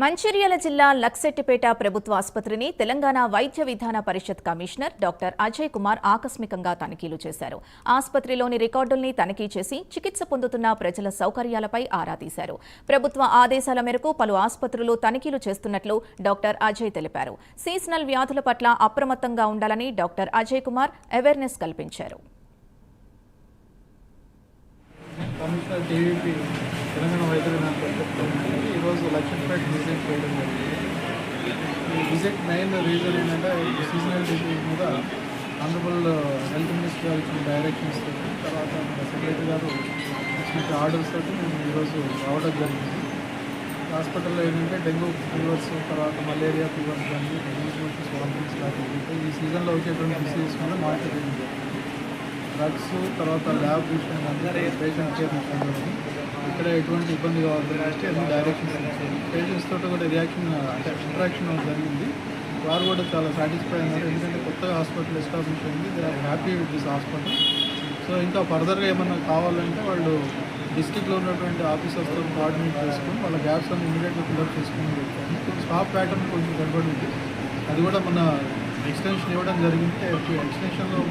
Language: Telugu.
మంచిర్యాల జిల్లా లక్సెట్టిపేట ప్రభుత్వ ఆసుపత్రిని తెలంగాణ వైద్య విధాన పరిషత్ కమిషనర్ డాక్టర్ అజయ్ కుమార్ ఆకస్మికంగా తనిఖీలు చేశారు. ఆసుపత్రిలోని రికార్డుల్ని తనిఖీ చేసి చికిత్స పొందుతున్న ప్రజల సౌకర్యాలపై ఆరా తీశారు. ప్రభుత్వ ఆదేశాల మేరకు పలు ఆసుపత్రులు తనిఖీలు చేస్తున్నట్లు డాక్టర్ అజయ్ తెలిపారు. సీజనల్ వ్యాధుల పట్ల అప్రమత్తంగా ఉండాలని డాక్టర్ అజయ్ కుమార్ అవేర్నెస్ కల్పించారు. కమిషనర్ టీవీపీ తెలంగాణ వైద్య విధాన పరిషత్ ఈరోజు లక్ష్మీపేట విజిట్ చేయడం జరిగింది. ఈ విజిట్ మెయిన్ రీజన్ ఏంటంటే సీజనల్ డిసీజ్ మీద ఆనరబుల్ హెల్త్ మినిస్టర్ గారు ఇచ్చిన డైరెక్షన్స్ తర్వాత మన సెక్రటరీ గారు ఇచ్చిన ఆర్డర్స్ తోటి మేము ఈరోజు రావడం జరిగింది. హాస్పిటల్లో ఏంటంటే డెంగ్యూ ఫీవర్స్, తర్వాత మలేరియా ఫీవర్స్ కానీ లూజ్ మోషన్స్, వామిటింగ్స్ లాంటివి ఈ సీజన్లో వచ్చేటువంటి డిసీజెస్ మీద మానిటరింగ్ జరిగింది. డ్రగ్స్ తర్వాత ల్యాబ్ విషయం కానీ పేషెంట్ కేర్ విషయం కానీ ఇక్కడ ఎటువంటి ఇబ్బంది కావాలని అన్ని డైరెక్షన్స్ ఇచ్చారు. పేషెంట్స్ తోటి కూడా రియాక్షన్ అంటే ఇంటరాక్షన్ జరిగింది. వారు కూడా చాలా సాటిస్ఫై అన్నారు. ఎందుకంటే కొత్తగా హాస్పిటల్ ఎస్టాబ్లిష్ అయింది. They are happy with this hospital. So ఇంకా ఫర్దర్గా ఏమన్నా కావాలంటే వాళ్ళు డిస్ట్రిక్ట్లో ఉన్నటువంటి ఆఫీసర్స్తో కోఆర్డినేట్ చేసుకుని వాళ్ళ గ్యాప్స్ అన్ని ఇమీడియట్గా ఫిల్అప్ చేసుకుని పెట్టారు. స్టాఫ్ ప్యాటర్న్ కొంచెం గడబడింది. అది కూడా మన ఎక్స్టెన్షన్ ఇవ్వడం జరిగింది. ఎక్స్టెన్షన్లో